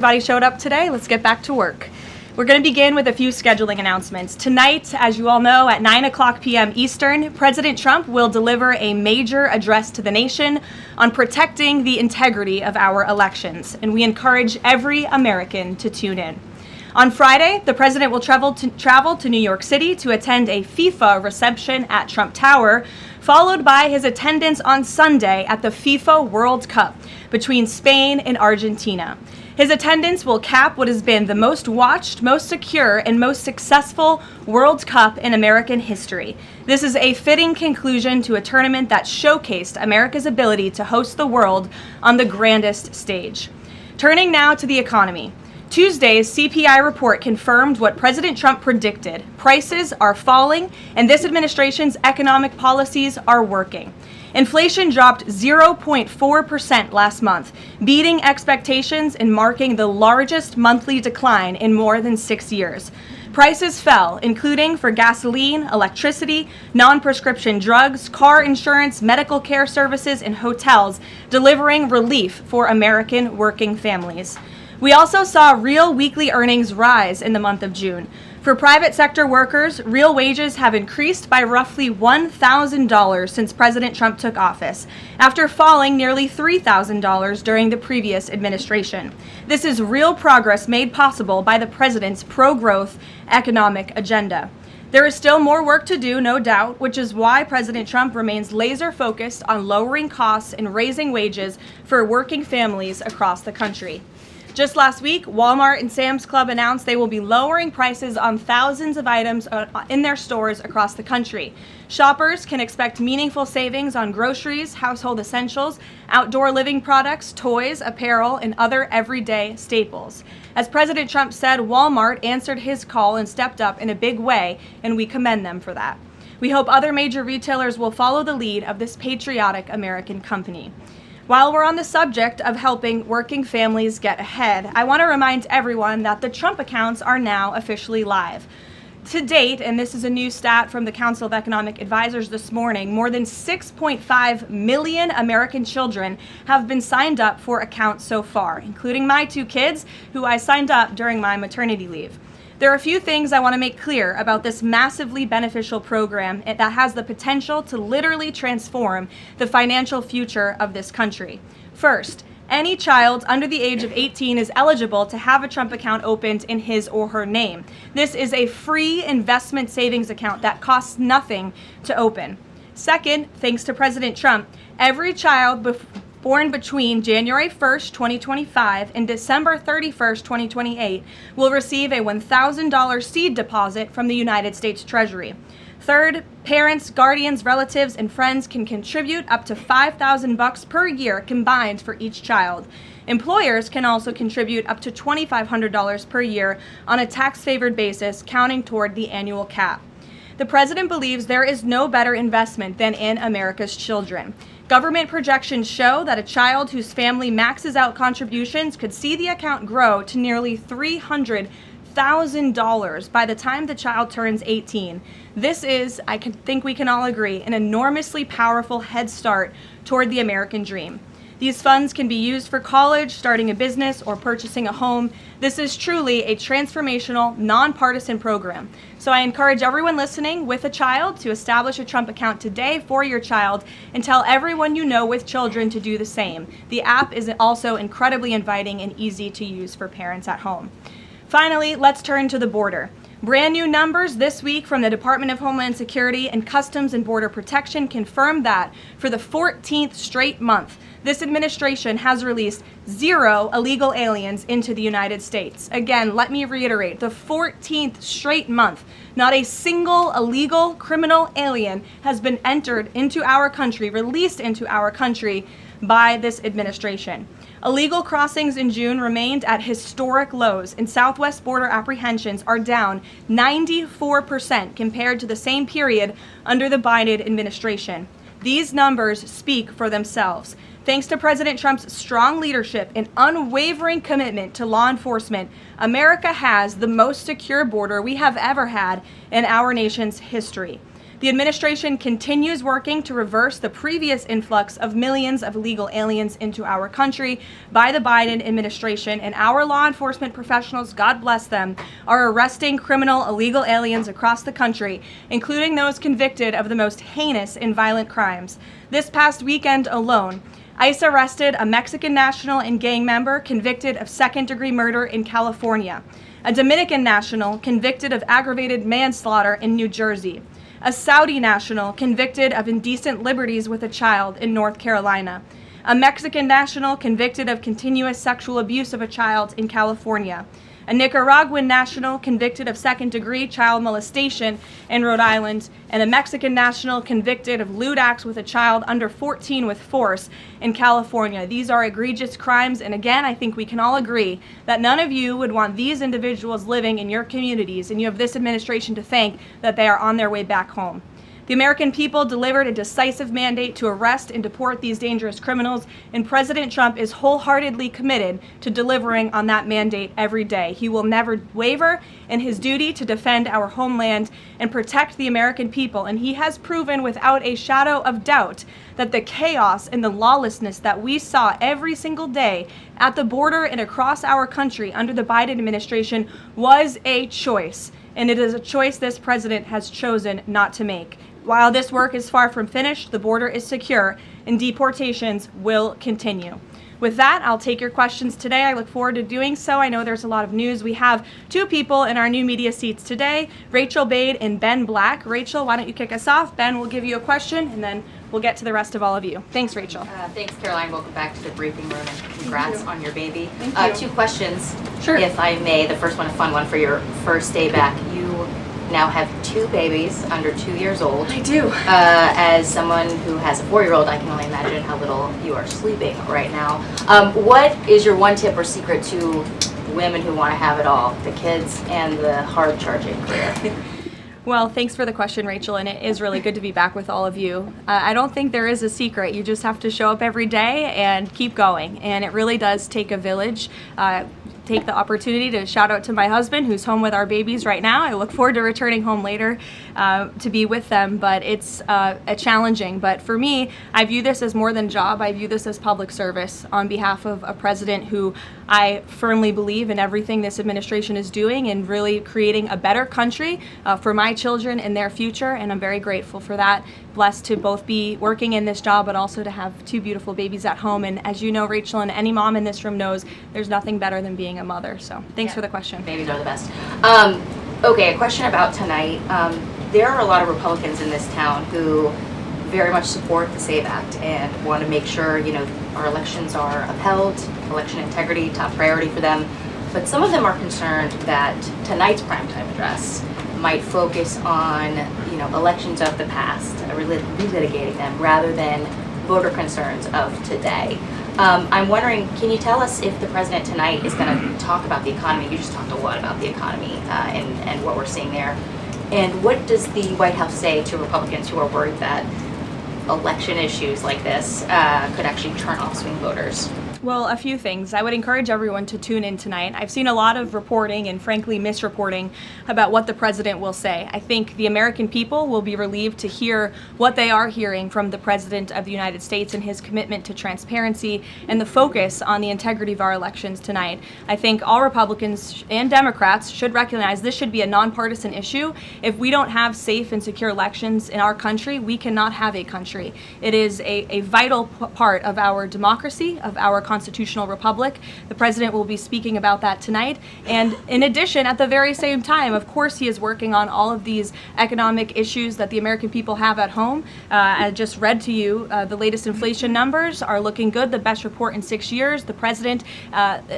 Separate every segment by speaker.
Speaker 1: Everybody showed up today. Let's get back to work. We're going to begin with a few scheduling announcements. Tonight, as you all know, at 9:00 p.m. Eastern, President Trump will deliver a major address to the nation on protecting the integrity of our elections, and we encourage every American to tune in. On Friday, the president will travel to New York City to attend a FIFA reception at Trump Tower, followed by his attendance on Sunday at the FIFA World Cup between Spain and Argentina. His attendance will cap what has been the most watched, most secure, and most successful World Cup in American history. This is a fitting conclusion to a tournament that showcased America's ability to host the world on the grandest stage. Turning now to the economy. Tuesday's CPI report confirmed what President Trump predicted. Prices are falling, and this administration's economic policies are working. Inflation dropped 0.4% last month, beating expectations and marking the largest monthly decline in more than 6 years. Prices fell, including for gasoline, electricity, non-prescription drugs, car insurance, medical care services, and hotels, delivering relief for American working families. We also saw real weekly earnings rise in the month of June. For private sector workers, real wages have increased by roughly $1,000 since President Trump took office, after falling nearly $3,000 during the previous administration. This is real progress made possible by the president's pro-growth economic agenda. There is still more work to do, no doubt, which is why President Trump remains laser-focused on lowering costs and raising wages for working families across the country. Just last week, Walmart and Sam's Club announced they will be lowering prices on thousands of items in their stores across the country. Shoppers can expect meaningful savings on groceries, household essentials, outdoor living products, toys, apparel, and other everyday staples. As President Trump said, Walmart answered his call and stepped up in a big way, and we commend them for that. We hope other major retailers will follow the lead of this patriotic American company. While we're on the subject of helping working families get ahead, I want to remind everyone that the Trump accounts are now officially live. To date, and this is a new stat from the Council of Economic Advisors this morning, more than 6.5 million American children have been signed up for accounts so far, including my 2 kids, who I signed up during my maternity leave. There are a few things I want to make clear about this massively beneficial program that has the potential to literally transform the financial future of this country. First, any child under the age of 18 is eligible to have a Trump account opened in his or her name. This is a free investment savings account that costs nothing to open. Second, thanks to President Trump, every child born between January 1st, 2025 and December 31st, 2028 will receive a $1,000 seed deposit from the United States Treasury. Third, parents, guardians, relatives, and friends can contribute up to $5,000 per year combined for each child. Employers can also contribute up to $2,500 per year on a tax-favored basis, counting toward the annual cap. The president believes there is no better investment than in America's children. Government projections show that a child whose family maxes out contributions could see the account grow to nearly $300,000 by the time the child turns 18. This is, I think we can all agree, an enormously powerful head start toward the American dream. These funds can be used for college, starting a business, or purchasing a home. This is truly a transformational, nonpartisan program. So I encourage everyone listening with a child to establish a Trump account today for your child and tell everyone you know with children to do the same. The app is also incredibly inviting and easy to use for parents at home. Finally, let's turn to the border. Brand new numbers this week from the Department of Homeland Security and Customs and Border Protection confirm that for the 14th straight month, this administration has released 0 illegal aliens into the United States. Again, let me reiterate, the 14th straight month, not a single illegal criminal alien has been entered into our country, released into our country by this administration. Illegal crossings in June remained at historic lows, and southwest border apprehensions are down 94% compared to the same period under the Biden administration. These numbers speak for themselves. Thanks to President Trump's strong leadership and unwavering commitment to law enforcement, America has the most secure border we have ever had in our nation's history. The administration continues working to reverse the previous influx of millions of illegal aliens into our country by the Biden administration, and our law enforcement professionals, God bless them, are arresting criminal illegal aliens across the country, including those convicted of the most heinous and violent crimes. This past weekend alone, ICE arrested a Mexican national and gang member convicted of second-degree murder in California, a Dominican national convicted of aggravated manslaughter in New Jersey, a Saudi national convicted of indecent liberties with a child in North Carolina, a Mexican national convicted of continuous sexual abuse of a child in California, a Nicaraguan national convicted of second-degree child molestation in Rhode Island, and a Mexican national convicted of lewd acts with a child under 14 with force in California. These are egregious crimes, and again, I think we can all agree that none of you would want these individuals living in your communities, and you have this administration to thank that they are on their way back home. The American people delivered a decisive mandate to arrest and deport these dangerous criminals, and President Trump is wholeheartedly committed to delivering on that mandate every day. He will never waver in his duty to defend our homeland and protect the American people, and he has proven without a shadow of doubt that the chaos and the lawlessness that we saw every single day at the border and across our country under the Biden administration was a choice, and it is a choice this president has chosen not to make. While this work is far from finished, the border is secure and deportations will continue. With that, I'll take your questions today. I look forward to doing so. I know there's a lot of news. We have two people in our new media seats today, Rachel Bade and Ben Black. Rachel, why don't you kick us off? Ben will give you a question, and then we'll get to the rest of all of you. Thanks, Rachel.
Speaker 2: Thanks, Karoline. Welcome back to the briefing room, and congrats on your baby.
Speaker 1: Thank you.
Speaker 2: Two questions,
Speaker 1: Sure.
Speaker 2: if I may. The first one, a fun one for your first day back. You now have two babies under 2 years old.
Speaker 1: I do.
Speaker 2: As someone who has a 4-year-old, I can only imagine how little you are sleeping right now. What is your one tip or secret to women who want to have it all, the kids and the hard charging career?
Speaker 1: Well, thanks for the question, Rachel, and it is really good to be back with all of you. I don't think there is a secret. You just have to show up every day and keep going, and it really does take a village. Take the opportunity to shout out to my husband, who's home with our babies right now. I look forward to returning home later to be with them, but it's challenging. But for me, I view this as more than a job. I view this as public service on behalf of a president who I firmly believe in everything this administration is doing and really creating a better country for my children and their future, and I'm very grateful for that. Blessed to both be working in this job, but also to have two beautiful babies at home. And as you know, Rachel, and any mom in this room knows, there's nothing better than being a mother. So thanks for the question.
Speaker 2: Babies are the best. Okay, a question about tonight. There are a lot of Republicans in this town who very much support the SAVE Act and want to make sure, our elections are upheld, election integrity, top priority for them. But some of them are concerned that tonight's primetime address might focus on, elections of the past, relitigating them rather than voter concerns of today. I'm wondering, can you tell us if the president tonight is going to talk about the economy? You just talked a lot about the economy and what we're seeing there. And what does the White House say to Republicans who are worried that election issues like this could actually turn off swing voters?
Speaker 1: Well, a few things. I would encourage everyone to tune in tonight. I've seen a lot of reporting and frankly misreporting about what the president will say. I think the American people will be relieved to hear what they are hearing from the President of the United States and his commitment to transparency and the focus on the integrity of our elections tonight. I think all Republicans and Democrats should recognize this should be a nonpartisan issue. If we don't have safe and secure elections in our country, we cannot have a country. It is a vital part of our democracy, of our constitutional republic. The president will be speaking about that tonight. And in addition, at the very same time, of course, he is working on all of these economic issues that the American people have at home. I just read to you the latest inflation numbers are looking good, the best report in 6 years. The president,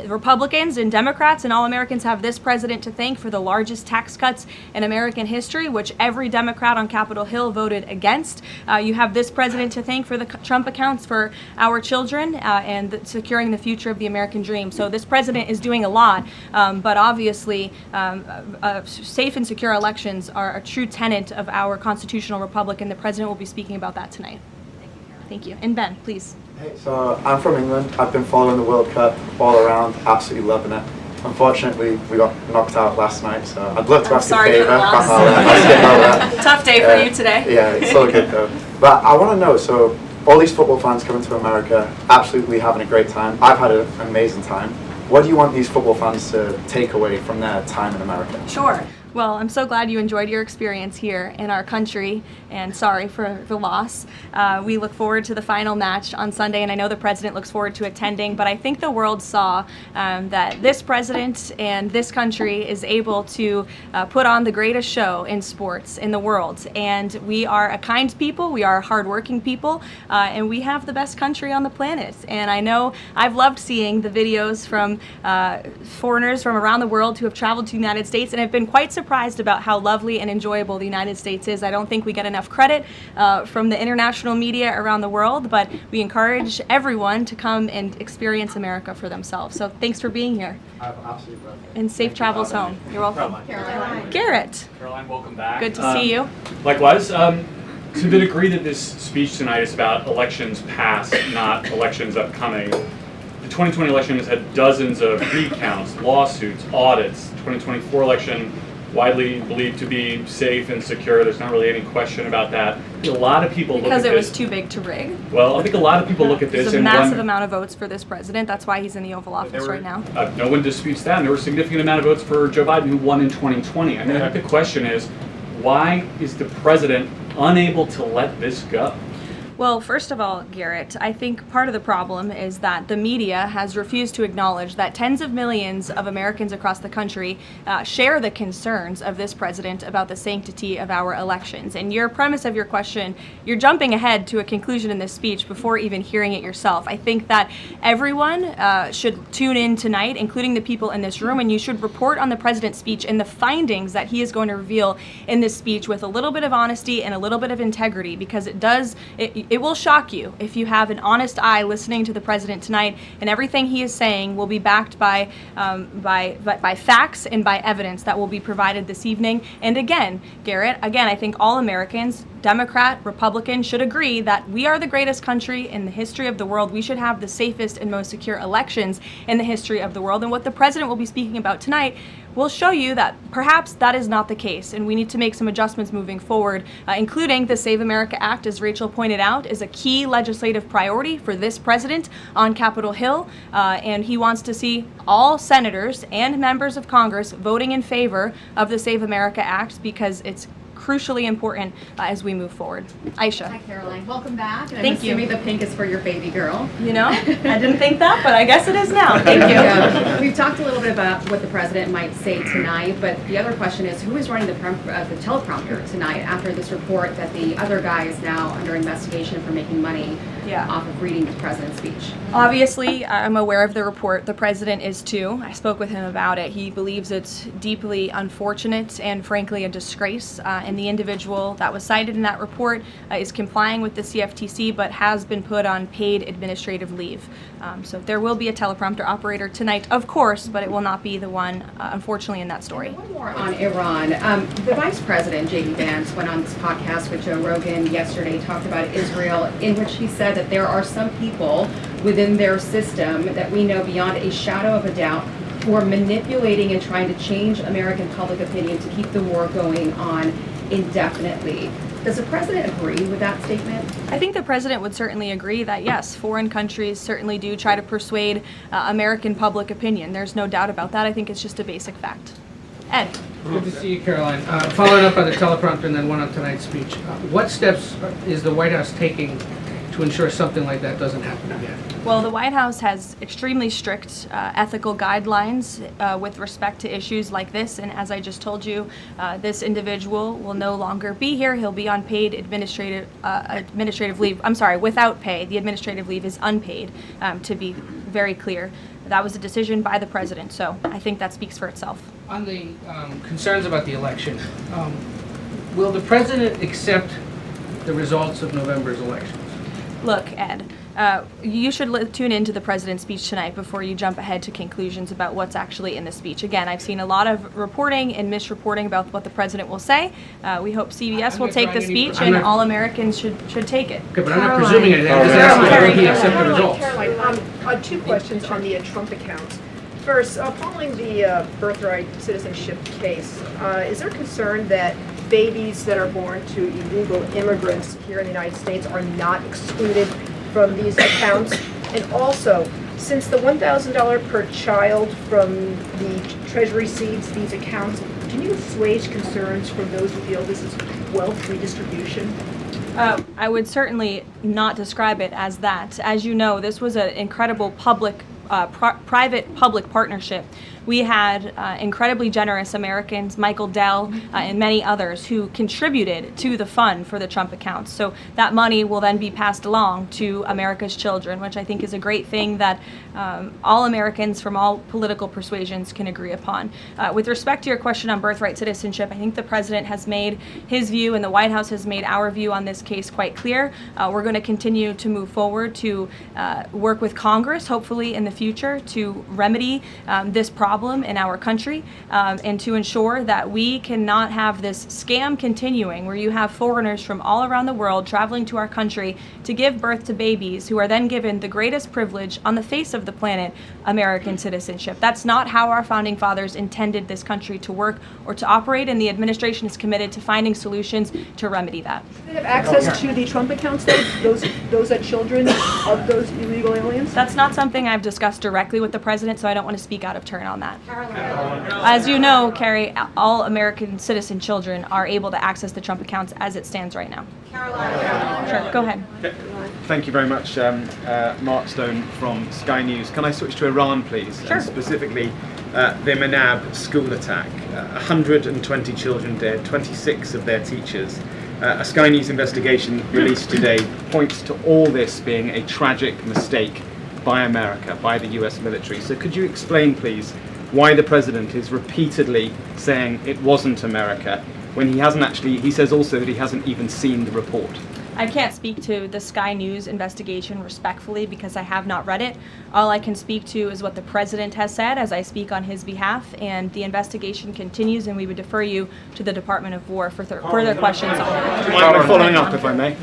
Speaker 1: Republicans and Democrats and all Americans have this president to thank for the largest tax cuts in American history, which every Democrat on Capitol Hill voted against. You have this president to thank for the Trump accounts for our children and securing the future of the American dream. So this president is doing a lot, but obviously safe and secure elections are a true tenet of our constitutional republic, and the president will be speaking about that tonight. Thank you. And Ben, please.
Speaker 3: Hey, so I'm from England. I've been following the World Cup all around, absolutely loving it. Unfortunately, we got knocked out last night, so I'd love to
Speaker 1: I'm
Speaker 3: ask a
Speaker 1: sorry for
Speaker 3: favour.
Speaker 1: the loss.
Speaker 3: I'll skip over that.
Speaker 1: Tough day for you today.
Speaker 3: Yeah, it's all good though. But I want to know, so all these football fans coming to America, absolutely having a great time. I've had an amazing time. What do you want these football fans to take away from their time in America?
Speaker 1: Sure. Well, I'm so glad you enjoyed your experience here in our country, and sorry for the loss. We look forward to the final match on Sunday, and I know the president looks forward to attending, but I think the world saw that this president and this country is able to put on the greatest show in sports in the world. And we are a kind people, we are hardworking people, and we have the best country on the planet. And I know I've loved seeing the videos from foreigners from around the world who have traveled to the United States and have been quite surprised about how lovely and enjoyable the United States is. I don't think we get enough credit from the international media around the world, but we encourage everyone to come and experience America for themselves. So thanks for being here.
Speaker 3: Absolutely.
Speaker 1: And safe travels home. You're welcome.
Speaker 4: Karoline.
Speaker 1: Garrett,
Speaker 4: Caroline, welcome back.
Speaker 1: good to see you.
Speaker 4: Likewise. To the degree that this speech tonight is about elections past, not elections upcoming, the 2020 election has had dozens of recounts, lawsuits, audits. 2024 election widely believed to be safe and secure. There's not really any question about that. A lot of people look at
Speaker 1: Because
Speaker 4: this.
Speaker 1: it was too big to rig.
Speaker 4: Well, I think a lot of people look at this
Speaker 1: There's a
Speaker 4: and
Speaker 1: massive
Speaker 4: wonder,
Speaker 1: amount of votes for this president. That's why he's in the Oval Office right now.
Speaker 4: No one disputes that. And there were a significant amount of votes for Joe Biden, who won in 2020. I mean, I think the question is, why is the president unable to let this go?
Speaker 1: Well, first of all, Garrett, I think part of the problem is that the media has refused to acknowledge that tens of millions of Americans across the country share the concerns of this president about the sanctity of our elections. And your premise of your question, you're jumping ahead to a conclusion in this speech before even hearing it yourself. I think that everyone should tune in tonight, including the people in this room, and you should report on the president's speech and the findings that he is going to reveal in this speech with a little bit of honesty and a little bit of integrity, because it will shock you if you have an honest eye listening to the president tonight, and everything he is saying will be backed by facts and by evidence that will be provided this evening. And again, Garrett, I think all Americans, Democrat, Republican, should agree that we are the greatest country in the history of the world. We should have the safest and most secure elections in the history of the world. And what the president will be speaking about tonight will show you that perhaps that is not the case, and we need to make some adjustments moving forward, including the Save America Act, as Rachel pointed out, is a key legislative priority for this president on Capitol Hill, and he wants to see all senators and members of Congress voting in favor of the Save America Act, because it's crucially important as we move forward. Aisha.
Speaker 5: Hi, Caroline. Welcome back. And
Speaker 1: Thank
Speaker 5: I'm
Speaker 1: you.
Speaker 5: assuming the pink is for your baby girl.
Speaker 1: You know, I didn't think that, but I guess it is now. Thank you.
Speaker 5: We've talked a little bit about what the president might say tonight, but the other question is, who is running the teleprompter tonight after this report that the other guy is now under investigation for making money off of reading the president's speech?
Speaker 1: Obviously, I'm aware of the report. The president is too. I spoke with him about it. He believes it's deeply unfortunate and frankly a disgrace. And the individual that was cited in that report is complying with the CFTC, but has been put on paid administrative leave. So there will be a teleprompter operator tonight, of course, but it will not be the one, unfortunately, in that story.
Speaker 5: One more on Iran. The vice president, J.D. Vance, went on this podcast with Joe Rogan yesterday, talked about Israel, in which he said that there are some people within their system that we know beyond a shadow of a doubt who are manipulating and trying to change American public opinion to keep the war going on indefinitely. Does the president agree with that statement?
Speaker 1: I think the president would certainly agree that, yes, foreign countries certainly do try to persuade American public opinion. There's no doubt about that. I think it's just a basic fact. Ed.
Speaker 6: Good to see you, Caroline. Following up on the teleprompter and then one on tonight's speech, what steps is the White House taking to ensure something like that doesn't happen again?
Speaker 1: Well, the White House has extremely strict ethical guidelines with respect to issues like this, and as I just told you, this individual will no longer be here. He'll be on paid administrative leave. I'm sorry, without pay. The administrative leave is unpaid, to be very clear. That was a decision by the president, so I think that speaks for itself.
Speaker 6: On the concerns about the election, will the president accept the results of November's elections?
Speaker 1: Look, Ed, you should tune into the president's speech tonight before you jump ahead to conclusions about what's actually in the speech. Again, I've seen a lot of reporting and misreporting about what the president will say. We hope CBS will take the speech, and all Americans should take it.
Speaker 6: Okay, but I'm not presuming anything. I'm just asking whether he accept the results.
Speaker 7: Caroline, two questions on the Trump account. First, following the birthright citizenship case, is there concern that babies that are born to illegal immigrants here in the United States are not excluded from these accounts? And also, since the $1,000 per child from the Treasury seeds these accounts, can you assuage concerns from those who feel this is wealth redistribution?
Speaker 1: I would certainly not describe it as that. As you know, this was an incredible private-public partnership. We had incredibly generous Americans, Michael Dell and many others, who contributed to the fund for the Trump accounts. So that money will then be passed along to America's children, which I think is a great thing that all Americans from all political persuasions can agree upon. With respect to your question on birthright citizenship, I think the president has made his view and the White House has made our view on this case quite clear. We're going to continue to move forward to work with Congress, hopefully in the future, to remedy this problem in our country and to ensure that we cannot have this scam continuing where you have foreigners from all around the world traveling to our country to give birth to babies who are then given the greatest privilege on the face of the planet, American citizenship. That's not how our founding fathers intended this country to work or to operate, and the administration is committed to finding solutions to remedy that.
Speaker 7: Do they have access to the Trump accounts, though? Those are children of those illegal aliens?
Speaker 1: That's not something I've discussed directly with the president, so I don't want to speak out of turn on that. As you know, Carrie, all American citizen children are able to access the Trump accounts as it stands right now. Sure, go ahead.
Speaker 8: Thank you very much, Mark Stone from Sky News. Can I switch to Iran, please?
Speaker 1: Sure.
Speaker 8: And specifically, the Manab school attack. 120 children dead, 26 of their teachers. A Sky News investigation released today points to all this being a tragic mistake by America, by the US military. So could you explain, please, why the president is repeatedly saying it wasn't America when he hasn't actually, he says also that he hasn't even seen the report?
Speaker 1: I can't speak to the Sky News investigation respectfully because I have not read it. All I can speak to is what the president has said as I speak on his behalf, and the investigation continues, and we would defer you to the Department of War for further questions on it.
Speaker 8: Do you mind following up, if I may?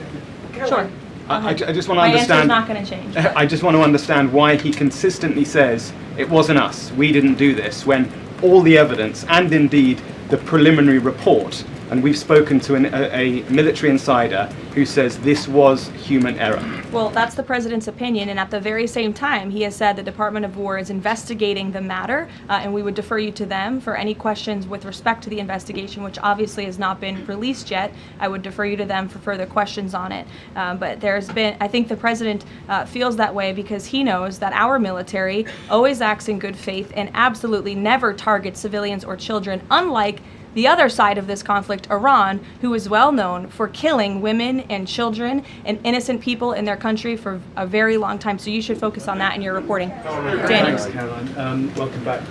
Speaker 1: Sure.
Speaker 8: I just want to
Speaker 1: My answer is
Speaker 8: understand.
Speaker 1: not going to change.
Speaker 8: I just want to understand why he consistently says it wasn't us, we didn't do this, when all the evidence and indeed the preliminary report, and we've spoken to a military insider who says this was human error.
Speaker 1: Well, that's the president's opinion, and at the very same time, he has said the Department of War is investigating the matter, and we would defer you to them for any questions with respect to the investigation, which obviously has not been released yet. I would defer you to them for further questions on it. But there's been, I think the president feels that way because he knows that our military always acts in good faith and absolutely never targets civilians or children, unlike the other side of this conflict, Iran, who is well known for killing women and children and innocent people in their country for a very long time. So you should focus on that in your reporting. Danny.
Speaker 9: Thanks, Caroline. Welcome back.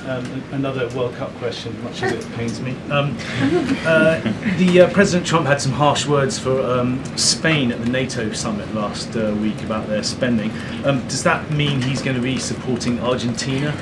Speaker 9: Another World Cup question, much as it pains me. President Trump had some harsh words for Spain at the NATO summit last week about their spending. Does that mean he's going to be supporting Argentina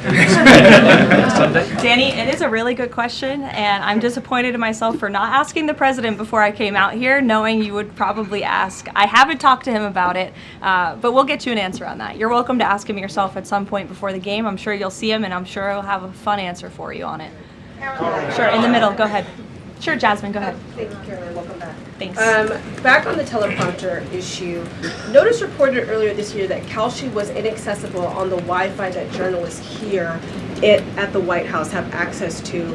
Speaker 9: Sunday?
Speaker 1: Danny, it is a really good question, and I'm disappointed in myself for not asking the president before I came out here, knowing you would probably ask. I haven't talked to him about it, but we'll get you an answer on that. You're welcome to ask him yourself at some point before the game. I'm sure you'll see him, and I'm sure he'll have a fun answer for you on it. Sure, in the middle. Go ahead. Sure, Jasmine, go ahead.
Speaker 10: Thank you, Caroline. Welcome back.
Speaker 1: Thanks.
Speaker 10: Back on the teleprompter issue, Notice reported earlier this year that Kalshi was inaccessible on the Wi-Fi that journalists here at the White House have access to.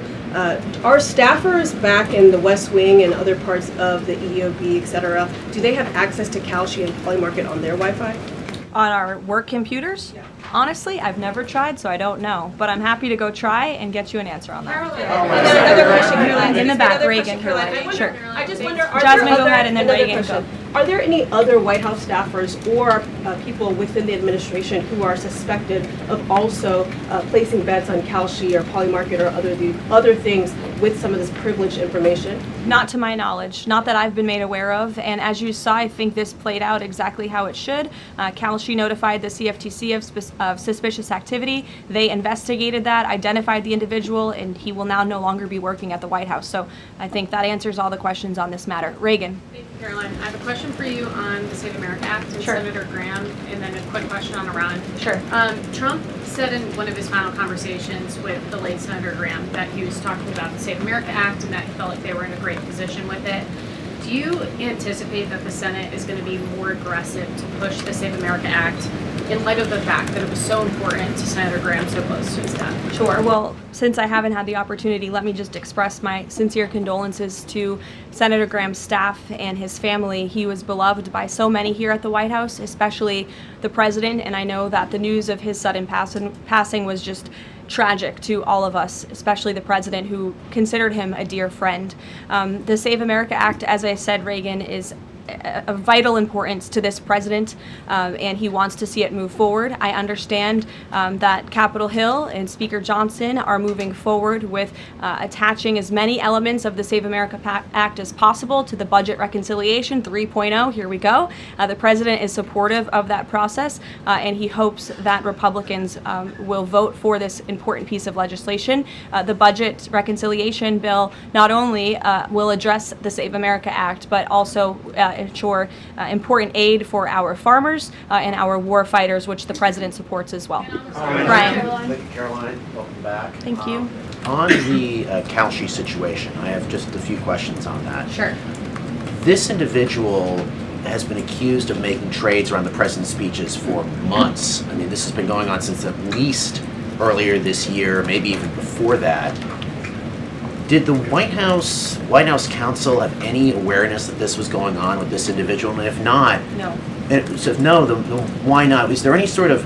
Speaker 10: Are staffers back in the West Wing and other parts of the EOB, et cetera, do they have access to Kalshi and Polymarket on their Wi-Fi?
Speaker 1: On our work computers?
Speaker 10: Yeah.
Speaker 1: Honestly, I've never tried, so I don't know. But I'm happy to go try and get you an answer on that.
Speaker 10: Another question, Caroline.
Speaker 1: In the back, Reagan.
Speaker 10: Sure. I just wonder, are
Speaker 1: Jasmine,
Speaker 10: there
Speaker 1: go
Speaker 10: other,
Speaker 1: ahead, and then
Speaker 10: another
Speaker 1: Reagan,
Speaker 10: question. Are there any other White House staffers or people within the administration who are suspected of also placing bets on Kalshi or Polymarket or other things with some of this privileged information?
Speaker 1: Not to my knowledge, not that I've been made aware of. And as you saw, I think this played out exactly how it should. Kalshi notified the CFTC of suspicious activity. They investigated that, identified the individual, and he will now no longer be working at the White House. So I think that answers all the questions on this matter. Reagan.
Speaker 11: Thank you, Caroline. I have a question for you on the Save America Act and
Speaker 1: Sure.
Speaker 11: Senator Graham, and then a quick question on Iran.
Speaker 1: Sure.
Speaker 11: Trump said in one of his final conversations with the late Senator Graham that he was talking about the Save America Act and that he felt like they were in a great position with it. Do you anticipate that the Senate is going to be more aggressive to push the Save America Act in light of the fact that it was so important to Senator Graham so close to his death?
Speaker 1: Sure. Well, since I haven't had the opportunity, let me just express my sincere condolences to Senator Graham's staff and his family. He was beloved by so many here at the White House, especially the president, and I know that the news of his sudden passing was just tragic to all of us, especially the president, who considered him a dear friend. The Save America Act, as I said, Reagan, is of vital importance to this president, and he wants to see it move forward. I understand that Capitol Hill and Speaker Johnson are moving forward with attaching as many elements of the Save America Act as possible to the Budget Reconciliation 3.0. Here we go. The president is supportive of that process, and he hopes that Republicans will vote for this important piece of legislation. The Budget Reconciliation bill not only will address the Save America Act, but also ensure important aid for our farmers and our war fighters, which the president supports as well. Brian.
Speaker 12: Thank you, Caroline. Welcome back.
Speaker 1: Thank you.
Speaker 12: On the Kalshi situation, I have just a few questions on that.
Speaker 1: Sure.
Speaker 12: This individual has been accused of making trades around the president's speeches for months. I mean, this has been going on since at least earlier this year, maybe even before that. Did the White House counsel have any awareness that this was going on with this individual? And if not,
Speaker 1: No.
Speaker 12: So if no, then why not? Is there any sort of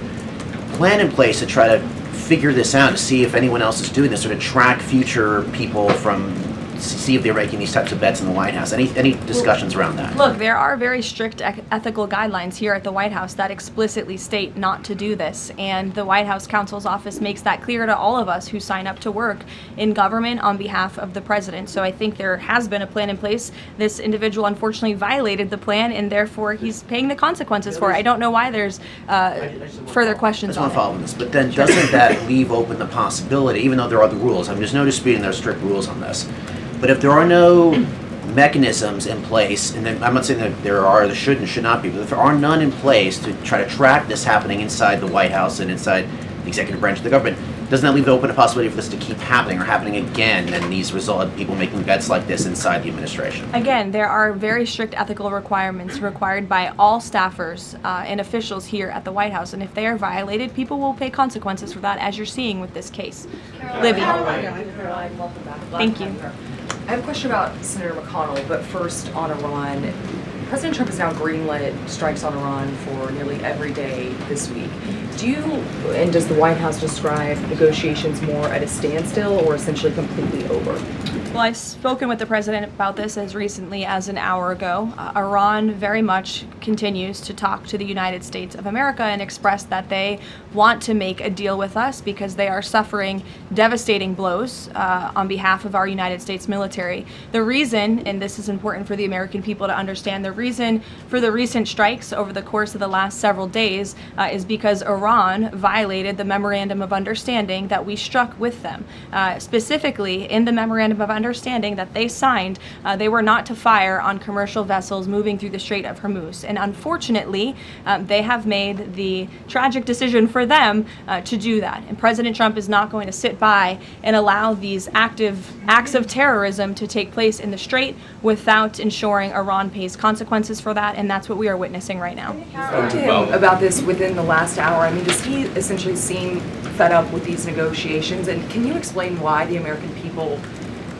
Speaker 12: plan in place to try to figure this out, to see if anyone else is doing this, or to track future people from, see if they're making these types of bets in the White House? Any discussions around that?
Speaker 1: Look, there are very strict ethical guidelines here at the White House that explicitly state not to do this, and the White House counsel's office makes that clear to all of us who sign up to work in government on behalf of the president. So I think there has been a plan in place. This individual unfortunately violated the plan, and therefore he's paying the consequences for it. I don't know why there's further questions
Speaker 12: I
Speaker 1: on
Speaker 12: just want to follow up on this, but then doesn't that leave open the possibility, even though there are the rules, I mean, there's no disputing there are strict rules on this, but if there are no mechanisms in place, and then I'm not saying that there should and should not be, but if there are none in place to try to track this happening inside the White House and inside the executive branch of the government, doesn't that leave open a possibility for this to keep happening or happening again, and these result people making bets like this inside the administration?
Speaker 1: Again, there are very strict ethical requirements required by all staffers and officials here at the White House, and if they are violated, people will pay consequences for that, as you're seeing with this case. Libby.
Speaker 13: Caroline, welcome back.
Speaker 1: Thank you.
Speaker 13: I have a question about Senator McConnell, but first on Iran. President Trump has now greenlit strikes on Iran for nearly every day this week. Does the White House describe negotiations more at a standstill or essentially completely over?
Speaker 1: Well, I've spoken with the president about this as recently as an hour ago. Iran very much continues to talk to the United States of America and express that they want to make a deal with us because they are suffering devastating blows on behalf of our United States military. The reason, and this is important for the American people to understand, the reason for the recent strikes over the course of the last several days is because Iran violated the Memorandum of Understanding that we struck with them. Specifically, in the Memorandum of Understanding that they signed, they were not to fire on commercial vessels moving through the Strait of Hormuz. And unfortunately, they have made the tragic decision for them to do that. And President Trump is not going to sit by and allow these active acts of terrorism to take place in the Strait without ensuring Iran pays consequences for that, and that's what we are witnessing right now.
Speaker 13: Spoke to him about this within the last hour. I mean, does he essentially seem fed up with these negotiations? And can you explain why the American people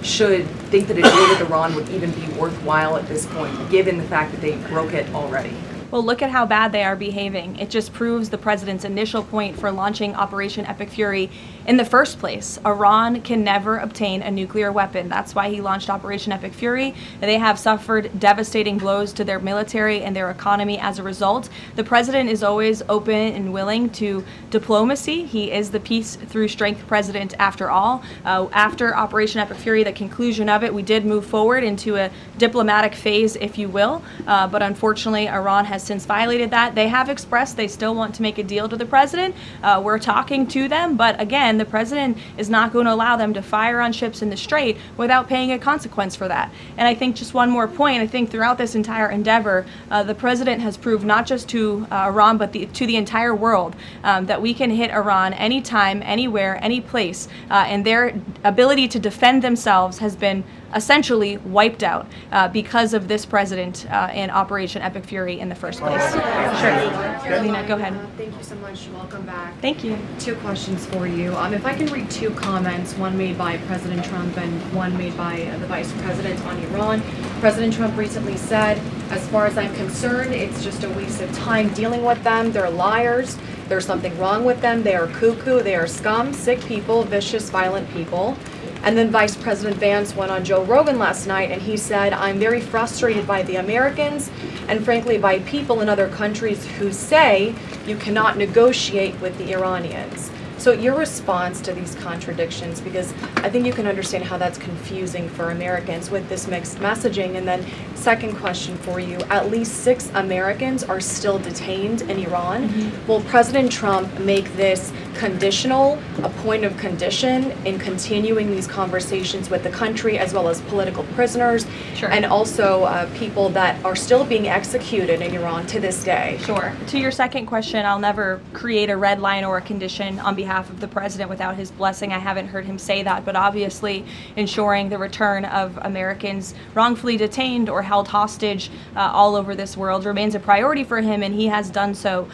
Speaker 13: should think that a deal with Iran would even be worthwhile at this point, given the fact that they broke it already?
Speaker 1: Well, look at how bad they are behaving. It just proves the president's initial point for launching Operation Epic Fury in the first place. Iran can never obtain a nuclear weapon. That's why he launched Operation Epic Fury. They have suffered devastating blows to their military and their economy as a result. The president is always open and willing to diplomacy. He is the peace through strength president after all. After Operation Epic Fury, the conclusion of it, we did move forward into a diplomatic phase, if you will. But unfortunately, Iran has since violated that. They have expressed they still want to make a deal to the president. We're talking to them, but again, and the president is not going to allow them to fire on ships in the Strait without paying a consequence for that. And I think just one more point, I think throughout this entire endeavor, the president has proved not just to Iran, but to the entire world that we can hit Iran anytime, anywhere, any place, and their ability to defend themselves has been essentially wiped out because of this president and Operation Epic Fury in the first place. Sure. Lena, go ahead.
Speaker 14: Thank you so much. Welcome back.
Speaker 1: Thank you.
Speaker 14: 2 questions for you. If I can read 2 comments, one made by President Trump and one made by the Vice President on Iran. President Trump recently said, as far as I'm concerned, it's just a waste of time dealing with them. They're liars. There's something wrong with them. They are cuckoo. They are scum, sick people, vicious, violent people. And then Vice President Vance went on Joe Rogan last night and he said, I'm very frustrated by the Americans and frankly by people in other countries who say you cannot negotiate with the Iranians. So your response to these contradictions, because I think you can understand how that's confusing for Americans with this mixed messaging. And then second question for you, at least 6 Americans are still detained in Iran.
Speaker 1: Mm-hmm.
Speaker 14: Will President Trump make this conditional, a point of condition in continuing these conversations with the country as well as political prisoners and also people that are still being executed in Iran to this day?
Speaker 1: Sure. To your second question, I'll never create a red line or a condition on behalf of the president without his blessing. I haven't heard him say that, but obviously ensuring the return of Americans wrongfully detained or held hostage all over this world remains a priority for him, and he has done so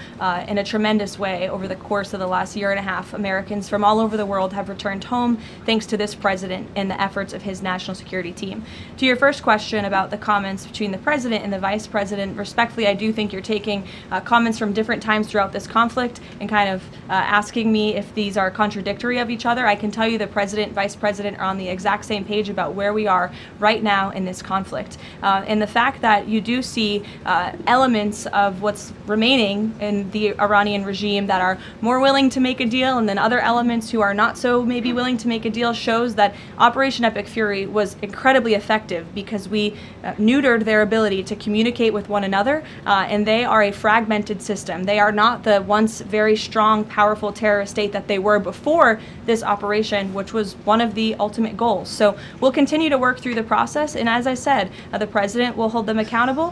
Speaker 1: in a tremendous way over the course of the last year and a half. Americans from all over the world have returned home thanks to this president and the efforts of his national security team. To your first question about the comments between the president and the vice president, respectfully, I do think you're taking comments from different times throughout this conflict and kind of asking me if these are contradictory of each other. I can tell you the president and vice president are on the exact same page about where we are right now in this conflict. And the fact that you do see elements of what's remaining in the Iranian regime that are more willing to make a deal, and then other elements who are not so maybe willing to make a deal, shows that Operation Epic Fury was incredibly effective because we neutered their ability to communicate with one another, and they are a fragmented system. They are not the once very strong, powerful terrorist state that they were before this operation, which was one of the ultimate goals. So we'll continue to work through the process, and as I said, the president will hold them accountable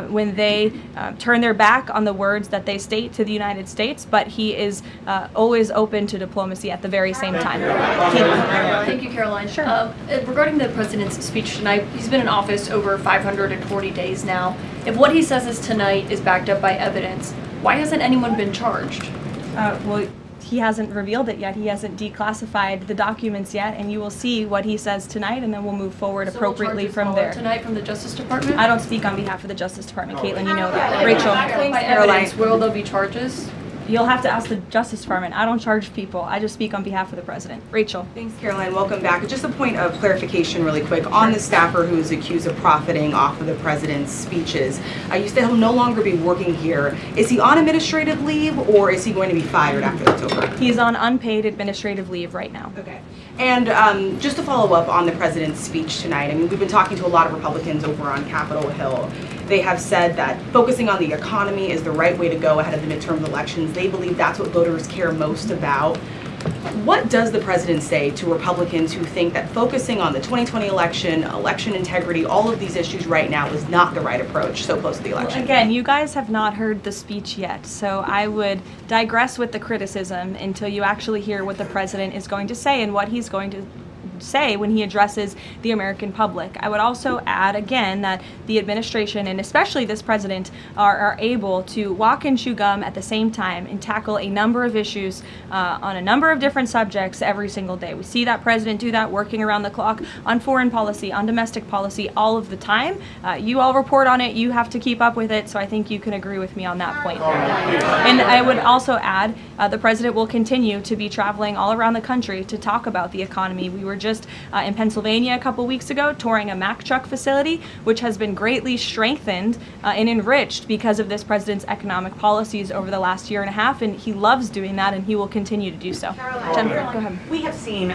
Speaker 1: when they turn their back on the words that they state to the United States, but he is always open to diplomacy at the very same time.
Speaker 15: Thank you, Caroline. Sure. Regarding the president's speech tonight, he's been in office over 540 days now. If what he says is tonight is backed up by evidence, why hasn't anyone been charged?
Speaker 1: Well, he hasn't revealed it yet. He hasn't declassified the documents yet, and you will see what he says tonight, and then we'll move forward appropriately from there.
Speaker 15: Tonight from the Justice Department?
Speaker 1: I don't speak on behalf of the Justice Department, Caitlin, you know that. Rachel.
Speaker 15: By evidence, will there be charges?
Speaker 1: You'll have to ask the Justice Department. I don't charge people. I just speak on behalf of the president. Rachel.
Speaker 16: Thanks, Caroline. Welcome back. Just a point of clarification really quick. On the staffer who is accused of profiting off of the president's speeches, you said he'll no longer be working here. Is he on administrative leave or is he going to be fired after that's over?
Speaker 1: He's on unpaid administrative leave right now.
Speaker 16: Okay. And just to follow up on the president's speech tonight, I mean, we've been talking to a lot of Republicans over on Capitol Hill. They have said that focusing on the economy is the right way to go ahead of the midterm elections. They believe that's what voters care most about. What does the president say to Republicans who think that focusing on the 2020 election, election integrity, all of these issues right now is not the right approach so close to the election?
Speaker 1: Well, again, you guys have not heard the speech yet, so I would digress with the criticism until you actually hear what the president is going to say and what he's going to say when he addresses the American public. I would also add again that the administration and especially this president are able to walk and chew gum at the same time and tackle a number of issues on a number of different subjects every single day. We see that president do that working around the clock on foreign policy, on domestic policy, all of the time. You all report on it, you have to keep up with it, so I think you can agree with me on that point. And I would also add the president will continue to be traveling all around the country to talk about the economy. We were just in Pennsylvania a couple weeks ago touring a Mack truck facility, which has been greatly strengthened and enriched because of this president's economic policies over the last year and a half, and he loves doing that and he will continue to do so. Jennifer, go ahead.
Speaker 17: We have seen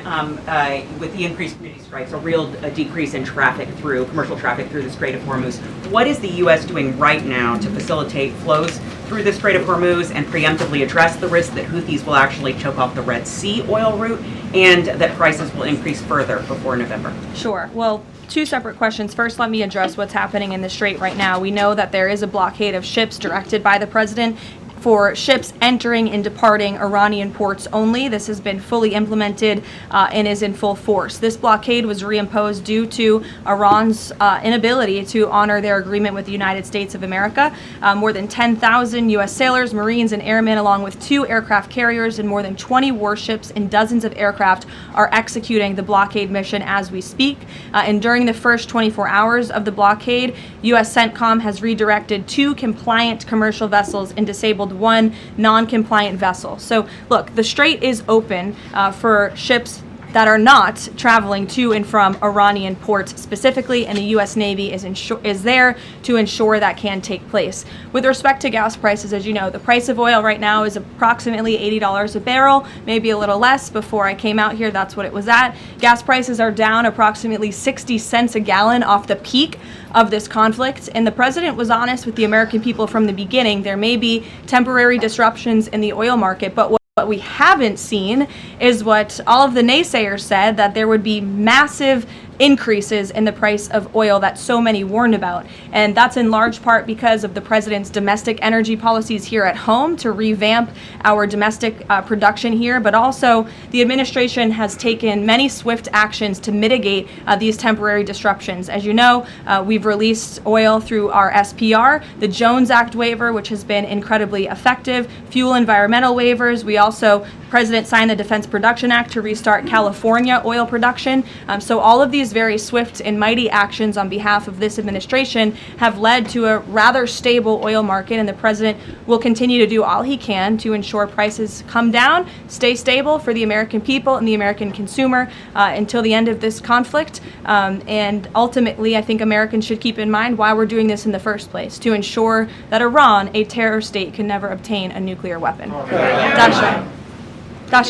Speaker 17: with the increased community strikes a real decrease in commercial traffic through the Strait of Hormuz. What is the U.S. doing right now to facilitate flows through the Strait of Hormuz and preemptively address the risk that Houthis will actually choke off the Red Sea oil route and that prices will increase further before November?
Speaker 1: Sure. Well, two separate questions. First, let me address what's happening in the Strait right now. We know that there is a blockade of ships directed by the president for ships entering and departing Iranian ports only. This has been fully implemented and is in full force. This blockade was reimposed due to Iran's inability to honor their agreement with the United States of America. More than 10,000 U.S. sailors, Marines, and airmen, along with 2 aircraft carriers and more than 20 warships and dozens of aircraft, are executing the blockade mission as we speak. And during the first 24 hours of the blockade, U.S. CENTCOM has redirected 2 compliant commercial vessels and disabled 1 non-compliant vessel. So look, the Strait is open for ships that are not traveling to and from Iranian ports specifically, and the U.S. Navy is there to ensure that can take place. With respect to gas prices, as you know, the price of oil right now is approximately $80 a barrel, maybe a little less. Before I came out here, that's what it was at. Gas prices are down approximately 60 cents a gallon off the peak of this conflict, and the president was honest with the American people from the beginning. There may be temporary disruptions in the oil market, but what we haven't seen is what all of the naysayers said, that there would be massive increases in the price of oil that so many warned about. And that's in large part because of the president's domestic energy policies here at home to revamp our domestic production here, but also the administration has taken many swift actions to mitigate these temporary disruptions. As you know, we've released oil through our SPR, the Jones Act waiver, which has been incredibly effective, fuel environmental waivers. We also, President signed the Defense Production Act to restart California oil production. So all of these very swift and mighty actions on behalf of this administration have led to a rather stable oil market, and the president will continue to do all he can to ensure prices come down, stay stable for the American people and the American consumer until the end of this conflict. And ultimately, I think Americans should keep in mind why we're doing this in the first place, to ensure that Iran, a terror state, can never obtain a nuclear weapon. Dasha,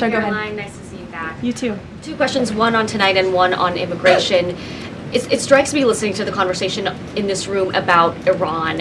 Speaker 1: go ahead.
Speaker 18: Caroline, nice to see you back.
Speaker 1: You too.
Speaker 18: 2 questions, one on tonight and one on immigration. It strikes me listening to the conversation in this room about Iran,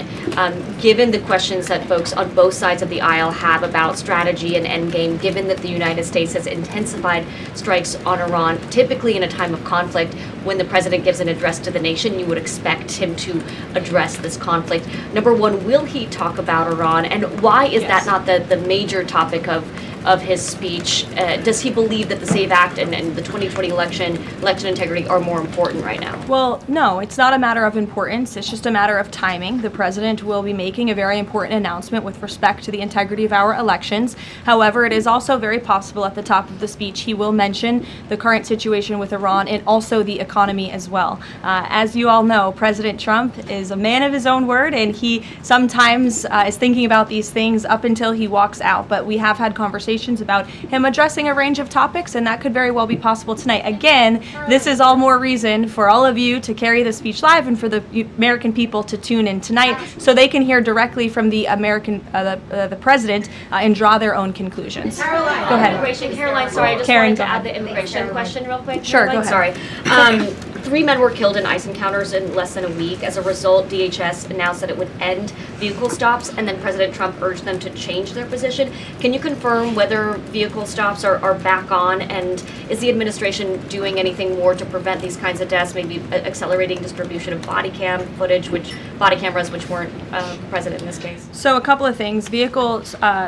Speaker 18: given the questions that folks on both sides of the aisle have about strategy and endgame, given that the United States has intensified strikes on Iran, typically in a time of conflict, when the president gives an address to the nation, you would expect him to address this conflict. Number one, will he talk about Iran, and why is that not the major topic of his speech? Does he believe that the SAVE Act and the 2020 election integrity are more important right now?
Speaker 1: Well, no, it's not a matter of importance. It's just a matter of timing. The president will be making a very important announcement with respect to the integrity of our elections. However, it is also very possible at the top of the speech he will mention the current situation with Iran and also the economy as well. As you all know, President Trump is a man of his own word, and he sometimes is thinking about these things up until he walks out. But we have had conversations about him addressing a range of topics, and that could very well be possible tonight. Again, this is all more reason for all of you to carry the speech live and for the American people to tune in tonight so they can hear directly from the the president and draw their own conclusions.
Speaker 18: Caroline,
Speaker 1: go ahead.
Speaker 18: Immigration. Caroline, sorry, I just
Speaker 1: Karen,
Speaker 18: wanted to
Speaker 1: go
Speaker 18: add
Speaker 1: ahead.
Speaker 18: the immigration question real quick.
Speaker 1: Sure,
Speaker 18: Caroline,
Speaker 1: go ahead.
Speaker 18: Sorry. 3 men were killed in ICE encounters in less than a week. As a result, DHS announced that it would end vehicle stops, and then President Trump urged them to change their position. Can you confirm whether vehicle stops are back on, and is the administration doing anything more to prevent these kinds of deaths, maybe accelerating distribution of body cameras which weren't present in this case?
Speaker 1: So a couple of things. Vehicle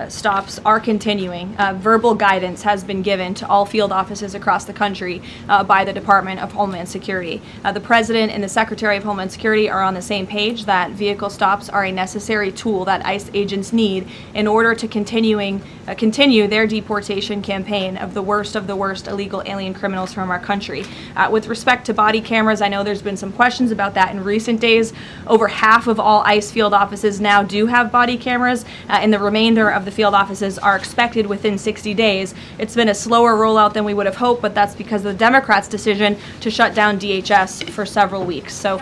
Speaker 1: stops are continuing. Verbal guidance has been given to all field offices across the country by the Department of Homeland Security. The President and the Secretary of Homeland Security are on the same page that vehicle stops are a necessary tool that ICE agents need in order to continue their deportation campaign of the worst illegal alien criminals from our country. With respect to body cameras, I know there's been some questions about that in recent days. Over half of all ICE field offices now do have body cameras, and the remainder of the field offices are expected within 60 days. It's been a slower rollout than we would have hoped, but that's because of the Democrats' decision to shut down DHS for several weeks. So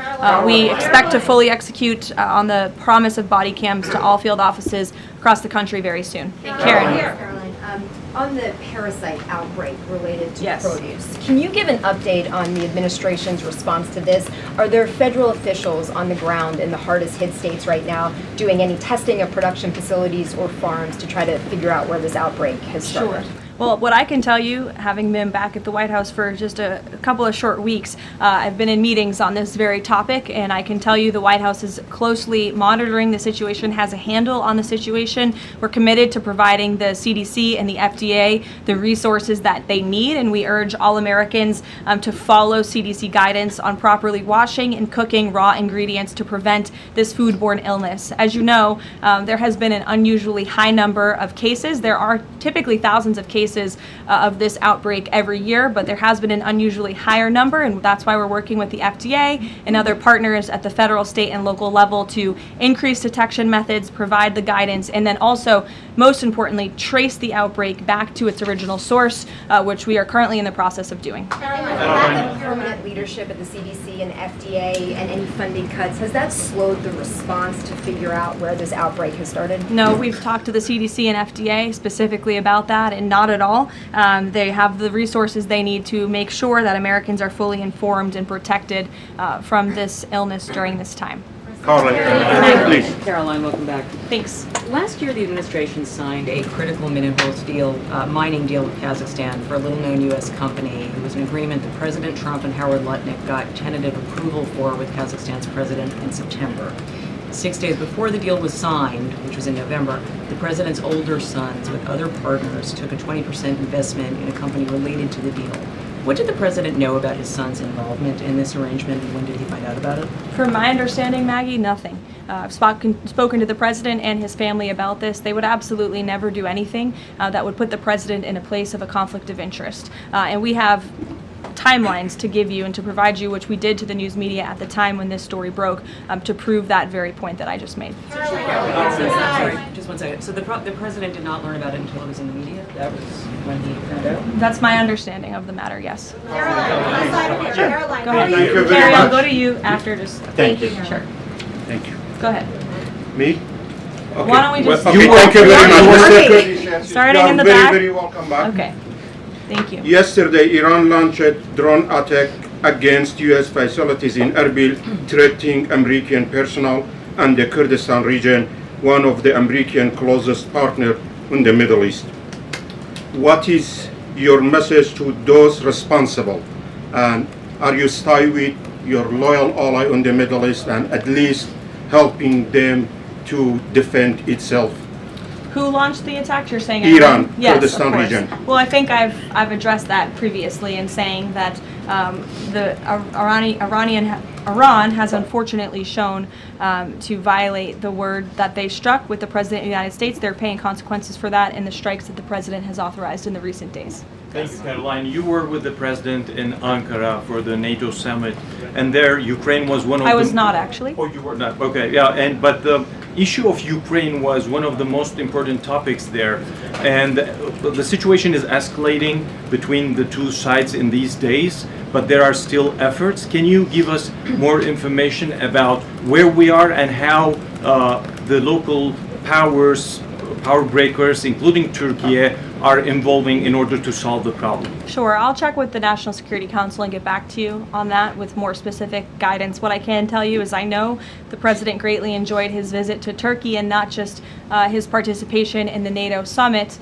Speaker 1: we expect to fully execute on the promise of body cams to all field offices across the country very soon.
Speaker 18: Thank you.
Speaker 1: Karen.
Speaker 18: Caroline,
Speaker 19: On the parasite outbreak related to
Speaker 1: Yes.
Speaker 19: produce, can you give an update on the administration's response to this? Are there federal officials on the ground in the hardest hit states right now doing any testing of production facilities or farms to try to figure out where this outbreak has started?
Speaker 1: Sure. Well, what I can tell you, having been back at the White House for just a couple of short weeks, I've been in meetings on this very topic, and I can tell you the White House is closely monitoring the situation, has a handle on the situation. We're committed to providing the CDC and the FDA the resources that they need, and we urge all Americans to follow CDC guidance on properly washing and cooking raw ingredients to prevent this foodborne illness. As you know, there has been an unusually high number of cases. There are typically thousands of cases of this outbreak every year, but there has been an unusually higher number, and that's why we're working with the FDA and other partners at the federal, state, and local level to increase detection methods, provide the guidance, and then also, most importantly, trace the outbreak back to its original source, which we are currently in the process of doing.
Speaker 19: Lack of permanent leadership at the CDC and FDA and any funding cuts, has that slowed the response to figure out where this outbreak has started?
Speaker 1: No, we've talked to the CDC and FDA specifically about that, and not at all. They have the resources they need to make sure that Americans are fully informed and protected from this illness during this time.
Speaker 20: Caroline, please. Caroline, welcome back.
Speaker 1: Thanks.
Speaker 20: Last year, the administration signed a critical minerals deal, mining deal with Kazakhstan for a little-known U.S. company. It was an agreement that President Trump and Howard Lutnick got tentative approval for with Kazakhstan's president in September. 6 days before the deal was signed, which was in November, the president's older sons with other partners took a 20% investment in a company related to the deal. What did the president know about his son's involvement in this arrangement, and when did he find out about it?
Speaker 1: From my understanding, Maggie, nothing. I've spoken to the president and his family about this. They would absolutely never do anything that would put the president in a place of a conflict of interest. And we have timelines to give you and to provide you, which we did to the news media at the time when this story broke, to prove that very point that I just made.
Speaker 20: Sorry, just 1 second. So the president did not learn about it until it was in the media? That was when he found out?
Speaker 1: That's my understanding of the matter, yes.
Speaker 20: Caroline,
Speaker 1: Go ahead.
Speaker 20: Thank you very
Speaker 1: Carrie, I'll
Speaker 20: much.
Speaker 1: go to you after. Just
Speaker 20: Thank you.
Speaker 1: Sure.
Speaker 20: Thank you.
Speaker 1: Go ahead.
Speaker 20: Me?
Speaker 1: Why don't we just...
Speaker 20: Okay, thank you very much.
Speaker 1: Starting in the
Speaker 21: very,
Speaker 1: back.
Speaker 21: very welcome back.
Speaker 1: Okay. Thank you.
Speaker 21: Yesterday, Iran launched a drone attack against U.S. facilities in Erbil, threatening American personnel and the Kurdistan region, one of the American closest partners in the Middle East. What is your message to those responsible? And are you staying with your loyal ally in the Middle East and at least helping them to defend itself?
Speaker 1: Who launched the attack? You're saying
Speaker 21: Iran,
Speaker 1: Yes,
Speaker 21: Kurdistan
Speaker 1: of course.
Speaker 21: region.
Speaker 1: Well, I think I've addressed that previously in saying that Iran has unfortunately shown to violate the word that they struck with the President of the United States. They're paying consequences for that in the strikes that the President has authorized in the recent days.
Speaker 22: Thank you, Caroline. You were with the President in Ankara for the NATO summit, and there Ukraine was one of
Speaker 1: I was not actually.
Speaker 22: Oh, you were not. Okay, yeah, but the issue of Ukraine was one of the most important topics there, and the situation is escalating between the two sides in these days, but there are still efforts. Can you give us more information about where we are and how the local power breakers, including Turkey, are involving in order to solve the problem?
Speaker 1: Sure, I'll check with the National Security Council and get back to you on that with more specific guidance. What I can tell you is I know the President greatly enjoyed his visit to Turkey, and not just his participation in the NATO summit,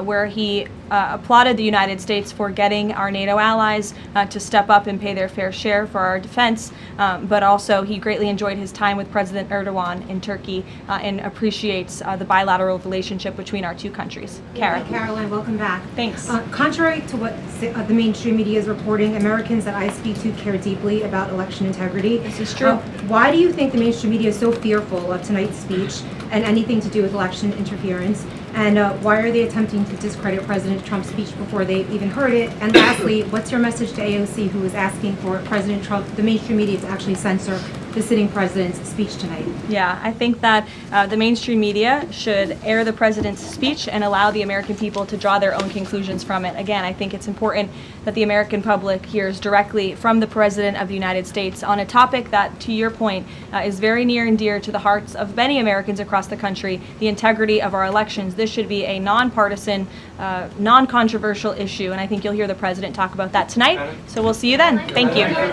Speaker 1: where he applauded the United States for getting our NATO allies to step up and pay their fair share for our defense, but also he greatly enjoyed his time with President Erdogan in Turkey and appreciates the bilateral relationship between our two countries. Kara.
Speaker 23: Caroline, welcome back.
Speaker 1: Thanks.
Speaker 23: Contrary to what the mainstream media is reporting, Americans that I speak to care deeply about election integrity.
Speaker 1: This is true.
Speaker 23: Why do you think the mainstream media is so fearful of tonight's speech and anything to do with election interference? And why are they attempting to discredit President Trump's speech before they even heard it? And lastly, what's your message to AOC, who is asking for President Trump, the mainstream media, to actually censor the sitting president's speech tonight?
Speaker 1: Yeah, I think that the mainstream media should air the president's speech and allow the American people to draw their own conclusions from it. Again, I think it's important that the American public hears directly from the President of the United States on a topic that, to your point, is very near and dear to the hearts of many Americans across the country, the integrity of our elections. This should be a nonpartisan, non-controversial issue, and I think you'll hear the President talk about that tonight. So we'll see you then. Thank you.